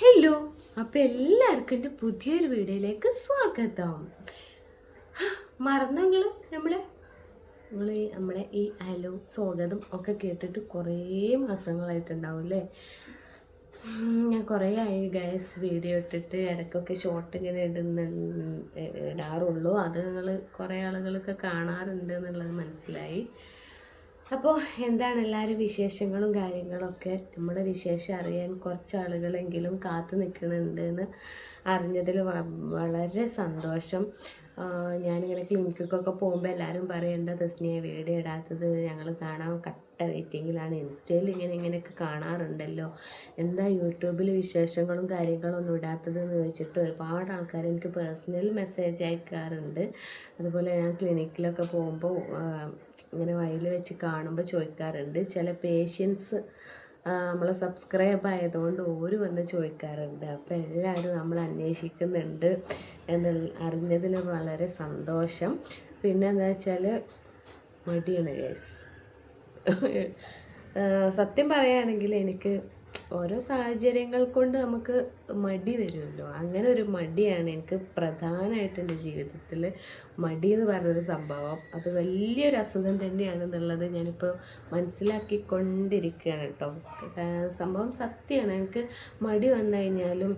Hello, അപ്പോൾ എല്ലാവർക്കും എൻ്റെ പുതിയൊരു വീഡിയോയിലേക്ക് സ്വാഗതം. മറന്നു നമ്മളെ ഈ ഹലോ സ്വാഗതം ഒക്കെ കേട്ടിട്ട് കുറേ മാസങ്ങളായിട്ടുണ്ടാവും അല്ലേ. ഞാൻ കുറേ ആയി ഗൈസ് വീഡിയോ ഇട്ടിട്ട് ഇടയ്ക്കൊക്കെ ഷോർട്ട് ഇങ്ങനെ ഇടാറുള്ളൂ. അത് നിങ്ങൾ കുറേ ആളുകളൊക്കെ കാണാറുണ്ട് എന്നുള്ളത് മനസ്സിലായി. അപ്പോൾ എന്താണ് എല്ലാവരും വിശേഷങ്ങളും കാര്യങ്ങളൊക്കെ, നമ്മുടെ വിശേഷം അറിയാൻ കുറച്ച് ആളുകളെങ്കിലും കാത്തു നിൽക്കുന്നുണ്ട് എന്ന് അറിഞ്ഞതിൽ വളരെ സന്തോഷം. ഞാനിങ്ങനെ ക്ലിനിക്കൊക്കെ പോകുമ്പോൾ എല്ലാവരും പറയേണ്ട തസ്നിയെ വീഡിയോ ഇടാത്തത് ഞങ്ങൾ കാണാൻ കട്ട വെയിറ്റിങ്ങിലാണ്, ഇൻസ്റ്റയിൽ ഇങ്ങനെയൊക്കെ കാണാറുണ്ടല്ലോ, എന്താ യൂട്യൂബിൽ വിശേഷങ്ങളും കാര്യങ്ങളും ഒന്നും ഇടാത്തത് എന്ന് ചോദിച്ചിട്ട് ഒരുപാട് ആൾക്കാർ എനിക്ക് പേഴ്സണൽ മെസ്സേജ് അയക്കാറുണ്ട്. അതുപോലെ ഞാൻ ക്ലിനിക്കിലൊക്കെ പോകുമ്പോൾ ഇങ്ങനെ വയലിൽ വെച്ച് കാണുമ്പോൾ ചോദിക്കാറുണ്ട്. ചില പേഷ്യൻസ് നമ്മൾ സബ്സ്ക്രൈബ് ആയതുകൊണ്ട് ഓര് വന്ന് ചോദിക്കാറുണ്ട്. അപ്പോൾ എല്ലാവരും നമ്മൾ അന്വേഷിക്കുന്നുണ്ട് എന്ന് അറിഞ്ഞതിൽ വളരെ സന്തോഷം. പിന്നെ എന്താ വെച്ചാൽ മടിയാണ് ഗൈസ്. സത്യം പറയുകയാണെങ്കിൽ എനിക്ക് ഓരോ സാഹചര്യങ്ങൾ കൊണ്ട് നമുക്ക് മടി വരുമല്ലോ, അങ്ങനെ ഒരു മടിയാണ് എനിക്ക് പ്രധാനമായിട്ട് എൻ്റെ ജീവിതത്തിൽ. മടി എന്ന് പറഞ്ഞൊരു സംഭവം അത് വലിയൊരു അസുഖം തന്നെയാണെന്നുള്ളത് ഞാനിപ്പോൾ മനസ്സിലാക്കിക്കൊണ്ടിരിക്കുകയാണ് കേട്ടോ. സംഭവം സത്യമാണ്. എനിക്ക് മടി വന്നു കഴിഞ്ഞാലും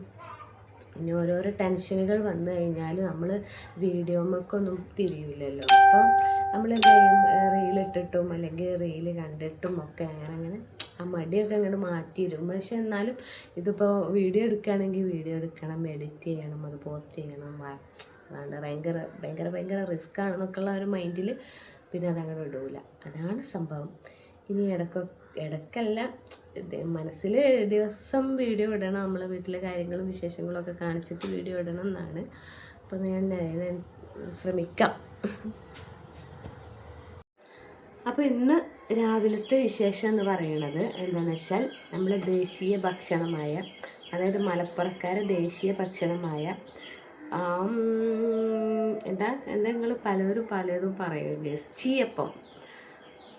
പിന്നെ ഓരോരോ ടെൻഷനുകൾ വന്നു കഴിഞ്ഞാൽ നമ്മൾ വീഡിയോമൊക്കൊന്നും തിരിയില്ലല്ലോ. അപ്പോൾ നമ്മൾ എന്ത് ചെയ്യും, റീലിട്ടിട്ടും അല്ലെങ്കിൽ റീല് കണ്ടിട്ടും ഒക്കെ അങ്ങനെ ആ മടിയൊക്കെ അങ്ങോട്ട് മാറ്റിയിരും. പക്ഷെ എന്നാലും ഇതിപ്പോൾ വീഡിയോ എടുക്കുകയാണെങ്കിൽ വീഡിയോ എടുക്കണം, എഡിറ്റ് ചെയ്യണം, അത് പോസ്റ്റ് ചെയ്യണം, അതാണ്ട് ഭയങ്കര ഭയങ്കര ഭയങ്കര റിസ്ക് ആണെന്നൊക്കെയുള്ള ഒരു മൈൻഡിൽ പിന്നെ അതങ്ങനെ ഇടൂല. അതാണ് സംഭവം. ഇനി ഇടയ്ക്കല്ല, മനസ്സിൽ ദിവസം വീഡിയോ ഇടണം, നമ്മളെ വീട്ടിലെ കാര്യങ്ങളും വിശേഷങ്ങളും ഒക്കെ കാണിച്ചിട്ട് വീഡിയോ ഇടണം എന്നാണ്. അപ്പോൾ ഞാൻ ശ്രമിക്കാം. അപ്പോൾ ഇന്ന് രാവിലത്തെ വിശേഷം എന്ന് പറയുന്നത് എന്താണെന്ന് വെച്ചാൽ, നമ്മളെ ദേശീയ ഭക്ഷണമായ, അതായത് മലപ്പുറക്കാരെ ദേശീയ ഭക്ഷണമായ എന്താ നിങ്ങൾ പലതും പറയുക, ചീയപ്പം.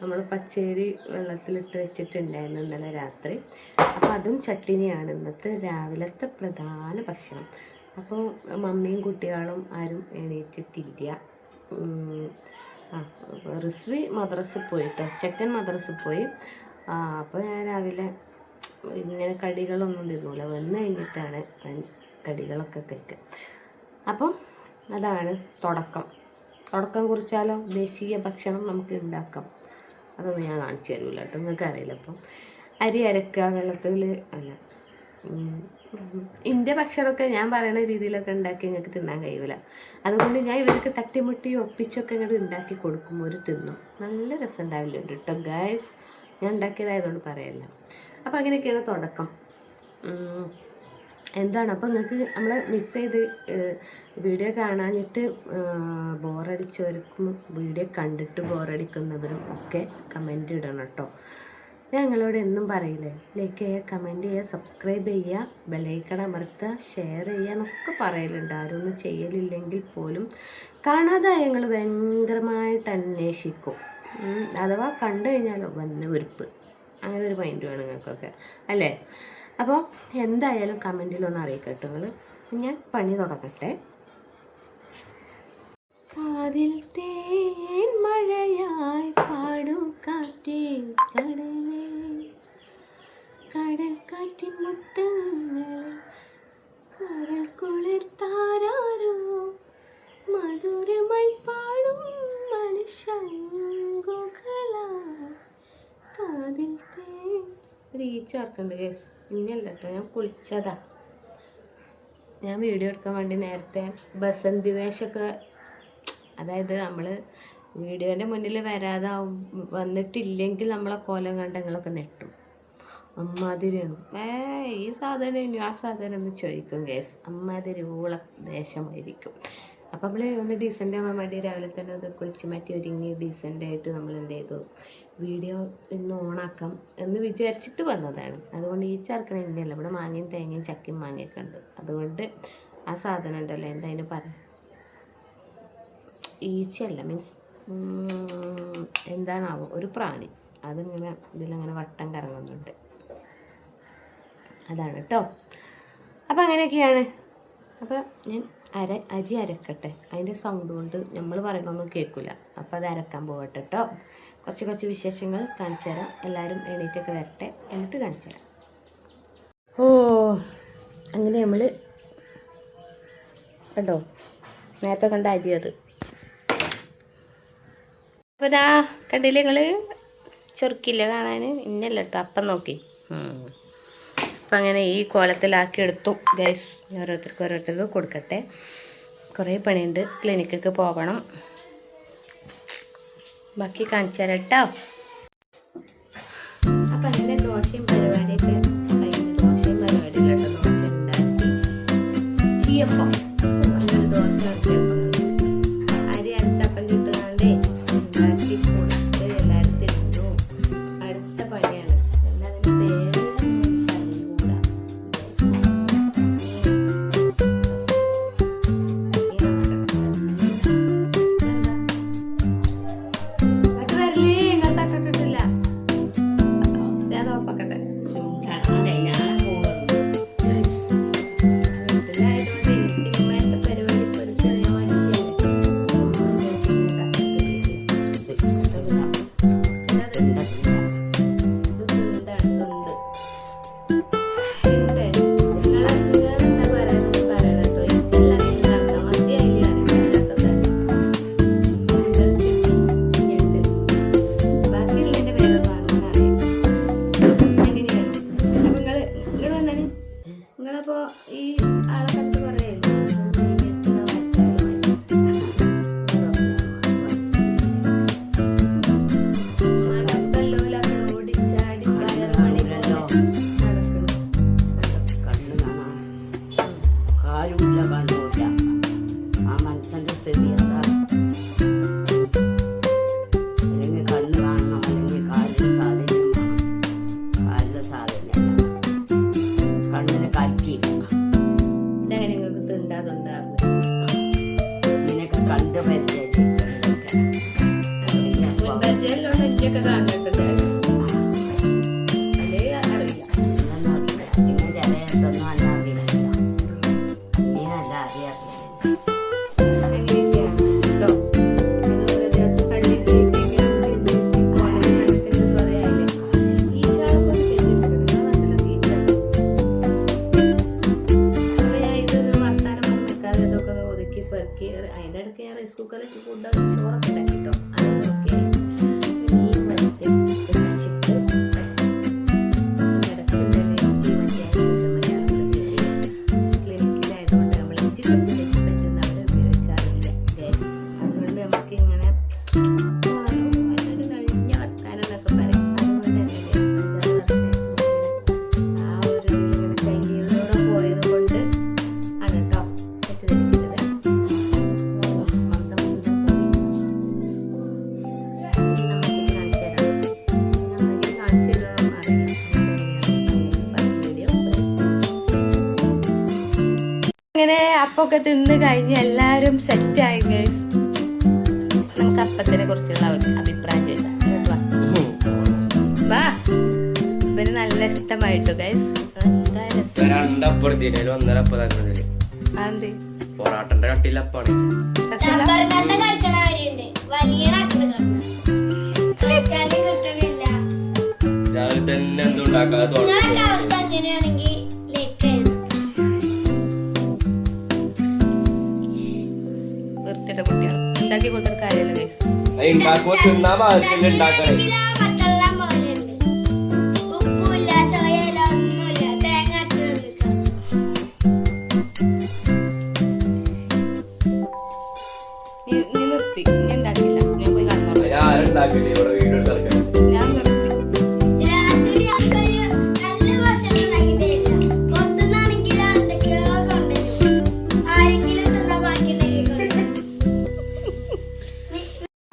നമ്മൾ പച്ചരി വെള്ളത്തിലിട്ട് വെച്ചിട്ടുണ്ടായിരുന്നു ഇന്നലെ രാത്രി. അപ്പോൾ അതും ചട്ടിനിയാണ് ഇന്നത്തെ രാവിലത്തെ പ്രധാന ഭക്ഷണം. അപ്പോൾ മമ്മിയും കുട്ടികളും ആരും എണീറ്റിട്ടില്ല. റിസ്വി മദ്രസയിൽ പോയിട്ടോ, ചെക്കൻ മദ്രസയിൽ പോയി. അപ്പോൾ ഞാൻ രാവിലെ ഇങ്ങനെ കടികളൊന്നും തിന്നൂല, വന്നു കഴിഞ്ഞിട്ടാണ് കടികളൊക്കെ കഴിക്കുക. അപ്പം അതാണ് തുടക്കം കുറിച്ചാലോ. ദേശീയ ഭക്ഷണം നമുക്ക് ഉണ്ടാക്കാം. അതൊന്നും ഞാൻ കാണിച്ചു തരില്ല കേട്ടോ, നിങ്ങൾക്ക് അറിയില്ല. അപ്പം അരി അരക്കുക വെള്ളത്തിൽ, അല്ല ഇന്ത്യ ഭക്ഷണമൊക്കെ ഞാൻ പറയുന്ന രീതിയിലൊക്കെ ഉണ്ടാക്കി നിങ്ങൾക്ക് തിന്നാൻ കഴിയില്ല. അതുകൊണ്ട് ഞാൻ ഇവർക്ക് തട്ടിമുട്ടി ഒപ്പിച്ചൊക്കെ ഇങ്ങോട്ട് ഉണ്ടാക്കി കൊടുക്കും, ഒരു തിന്നും. നല്ല രസം ഉണ്ടാവില്ലുണ്ട് കേട്ടോ ഗായ്സ്. ഞാൻ ഉണ്ടാക്കിയതായതുകൊണ്ട് പറയല്ല. അപ്പോൾ അങ്ങനെയൊക്കെയാണ് തുടക്കം. എന്താണ് അപ്പോൾ നിങ്ങൾക്ക് നമ്മൾ മിസ് ചെയ്ത് വീഡിയോ കാണാനിട്ട് ബോറടിച്ചവർക്കും വീഡിയോ കണ്ടിട്ട് ബോറടിക്കുന്നവരും ഒക്കെ കമൻ്റ് ഇടണം കേട്ടോ. ഞങ്ങളോട് എന്നും പറയില്ലേ, ലൈക്ക് ചെയ്യുക, കമൻറ്റ് ചെയ്യുക, സബ്സ്ക്രൈബ് ചെയ്യുക, ബെലൈക്കൺ അമർത്തുക, ഷെയർ ചെയ്യുക എന്നൊക്കെ പറയലുണ്ട്. ആരും ഒന്നും ചെയ്യലില്ലെങ്കിൽ പോലും കാണാതെ ഞങ്ങൾ ഭയങ്കരമായിട്ട് അന്വേഷിക്കും. അഥവാ കണ്ടു കഴിഞ്ഞാലോ വന്ന വെറുപ്പ്, അങ്ങനെ ഒരു മൈൻഡ് വേണം നിങ്ങൾക്കൊക്കെ അല്ലേ. അപ്പോൾ എന്തായാലും കമൻറ്റിലൊന്ന് അറിയിക്കട്ടോ നിങ്ങൾ. ഞാൻ പണി തുടങ്ങട്ടെ. കാതിൽ തേൻ മഴയായി പാടും കാറ്റേ കടലേ, കടൽ കാറ്റിൻ മുത്തങ്ങളെ കരൾ കുളിർത്താരോ, മധുരമായി പാടും മനുഷ്യങ്കുകളാ, കാതിൽ തേൻ. റീച്ച് ആർക്കുണ്ട് കേസ്, ഇന്നല്ല കേട്ടോ, ഞാൻ കുളിച്ചതാ. ഞാൻ വീഡിയോ എടുക്കാൻ വേണ്ടി നേരത്തെ ബസന്തി വേഷമൊക്കെ, അതായത് നമ്മൾ വീഡിയോൻ്റെ മുന്നിൽ വന്നിട്ടില്ലെങ്കിൽ നമ്മളെ കോലം കണ്ട് ഞങ്ങളൊക്കെ നെട്ടും. അമ്മാതിരിയാണ് ഈ സാധനം ഇനി ആ സാധനം എന്ന് ചോദിക്കും കേസ്. അമ്മാതിരി ഊള ദേശമായിരിക്കും. അപ്പം നമ്മൾ ഒന്ന് ഡീസൻ്റ് ആവാൻ വേണ്ടി രാവിലെ തന്നെ അത് കുളിച്ച് മാറ്റി ഒരുങ്ങി ഡീസൻ്റായിട്ട് നമ്മൾ എന്ത് ചെയ്തു, വീഡിയോ ഇന്ന് ഓണാക്കാം എന്ന് വിചാരിച്ചിട്ട് വന്നതാണ്. അതുകൊണ്ട് ഈ ചേർക്കണ ഇന്നല്ല, ഇവിടെ മാങ്ങയും തേങ്ങയും ചക്കയും മാങ്ങയൊക്കെ ഉണ്ട്. അതുകൊണ്ട് ആ സാധനം ഉണ്ടല്ലോ, എന്താ അതിന് പറയാം, ഈച്ചയല്ല, മീൻസ് എന്താണാവോ ഒരു പ്രാണി, അതിങ്ങനെ ഇതിലങ്ങനെ വട്ടം കറങ്ങുന്നുണ്ട്. അതാണ് കേട്ടോ. അപ്പം അങ്ങനെയൊക്കെയാണ്. അപ്പോൾ ഞാൻ അരി അരക്കട്ടെ. അതിൻ്റെ സൗണ്ട് കൊണ്ട് നമ്മൾ പറയണമൊന്നും കേൾക്കില്ല. അപ്പോൾ അത് അരക്കാൻ പോകട്ടെ കേട്ടോ. കുറച്ച് വിശേഷങ്ങൾ കാണിച്ചു തരാം. എല്ലാവരും എണീറ്റൊക്കെ വരട്ടെ, എന്നിട്ട് കാണിച്ചു തരാം. അങ്ങനെ നമ്മൾ കണ്ടോ, നേരത്തെ കണ്ട അരി അത്. അപ്പോൾ ഇതാ കണ്ടില്ലേ നിങ്ങൾ, ചൊറുക്കില്ല കാണാൻ. ഇന്നല്ല കേട്ടോ, അപ്പം നോക്കി. അപ്പം അങ്ങനെ ഈ കോലത്തിലാക്കി എടുത്തു ഗൈസ്. ഓരോരുത്തർക്ക് കൊടുക്കട്ടെ. കുറേ പണിയുണ്ട്, ക്ലിനിക്കൊക്കെ പോകണം. ബാക്കി കാണിച്ചു തരാം കേട്ടോ. അപ്പം അങ്ങനെ ദോശയും പരിപാടിയൊക്കെ കഴിഞ്ഞ്, ദോശയും പരിപാടിയിലോട്ട് ദോശ ഉണ്ടാക്കി ചീയപ്പം. അങ്ങനെ ദോശ അരി അരച്ചപ്പം ചുട്ടുകാണ്ടേ ഉണ്ടാക്കി കൊടുത്ത് എല്ലാവരും തിന്നു. അടുത്ത പണിയാണ്. എല്ലാവരും പേര് നിങ്ങളപ്പോൾ ഈ ആളെ കണ്ടിട്ട് പറയായിരുന്നു അതിൻ്റെ ഇടയ്ക്ക് ഞാൻ റൈസ് കുക്കറിൽ ഫുഡ് ചോറൊക്കെ ഉണ്ടാക്കി കേട്ടോ. അതൊക്കെ മീൻ വരട്ടി വെച്ചിട്ട് ക്ലിനിക്കിലായതുകൊണ്ട് നമ്മൾ ഇഞ്ചി വെച്ചൊന്നും അവർ ഉപയോഗിക്കാറില്ല. അതുകൊണ്ട് നമുക്ക് ഇങ്ങനെ കഴിഞ്ഞ വർത്താനെന്നൊക്കെ പറയും. അതുകൊണ്ട് തന്നെ ആ ഒരു ഇങ്ങനെ കൈകളോടെ പോയത് കൊണ്ട് ആണ് കേട്ടോ തെറ്റിദ്ധരിക്കുന്നത്. അങ്ങനെ അപ്പൊക്കെ തിന്ന് കഴിഞ്ഞ് എല്ലാവരും സെറ്റായി ഗൈസ്. നമുക്ക് അപ്പത്തിനെ കുറിച്ചുള്ള അഭിപ്രായം ചോദിക്കാം. വാ, ഇവര് നല്ല ഇഷ്ടമായിട്ടു ഗൈസ്. പൊറാട്ടന്റെ കട്ടിലപ്പാണ്. രാവിലെ തന്നെ എന്തുണ്ടാക്കാതെ വൃത്തിയുടെ കുട്ടികൾ ഉണ്ടാക്കി കൊടുത്തിട്ട് കാര്യമല്ല ഗൈസ്. നീ നിർത്തി, നീ ഉണ്ടാക്കില്ല. ഞാൻ പോയി കാണുന്നു. ഞാൻ നിർത്തി.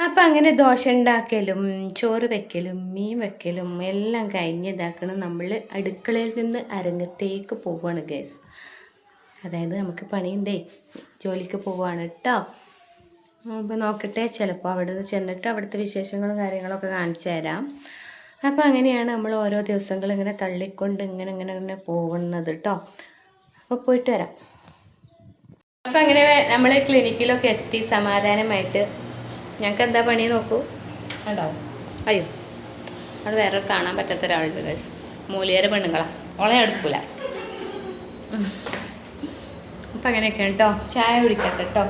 അപ്പം അങ്ങനെ ദോശ ഉണ്ടാക്കലും ചോറ് വെക്കലും മീൻ വെക്കലും എല്ലാം കഴിഞ്ഞ് ഇതാക്കണം. നമ്മൾ അടുക്കളയിൽ നിന്ന് അരങ്ങത്തേക്ക് പോവുകയാണ് ഗൈസ്. അതായത് നമുക്ക് പണിയുണ്ടേ, ജോലിക്ക് പോവുകയാണ് കേട്ടോ. അപ്പോൾ നോക്കട്ടെ, ചിലപ്പോൾ അവിടെ ചെന്നിട്ട് അവിടുത്തെ വിശേഷങ്ങളും കാര്യങ്ങളൊക്കെ കാണിച്ചു തരാം. അപ്പോൾ അങ്ങനെയാണ് നമ്മൾ ഓരോ ദിവസങ്ങൾ ഇങ്ങനെ തള്ളിക്കൊണ്ട് ഇങ്ങനെ പോകുന്നത് കേട്ടോ. അപ്പോൾ പോയിട്ട് വരാം. അപ്പം അങ്ങനെ നമ്മൾ ക്ലിനിക്കിലൊക്കെ എത്തി സമാധാനമായിട്ട്. ഞങ്ങൾക്ക് എന്താ പണി നോക്കൂ, ഉണ്ടാവും. അയ്യോ, അവിടെ വേറെ കാണാൻ പറ്റാത്ത ഒരാളുണ്ട് ഗൈസ്. മൂലിയേരെ പെണ്ണുങ്ങളാ, ഓളെ എടുക്കൂല. അപ്പം അങ്ങനെയൊക്കെയാണ് കേട്ടോ. ചായ കുടിക്കട്ടെ കേട്ടോ.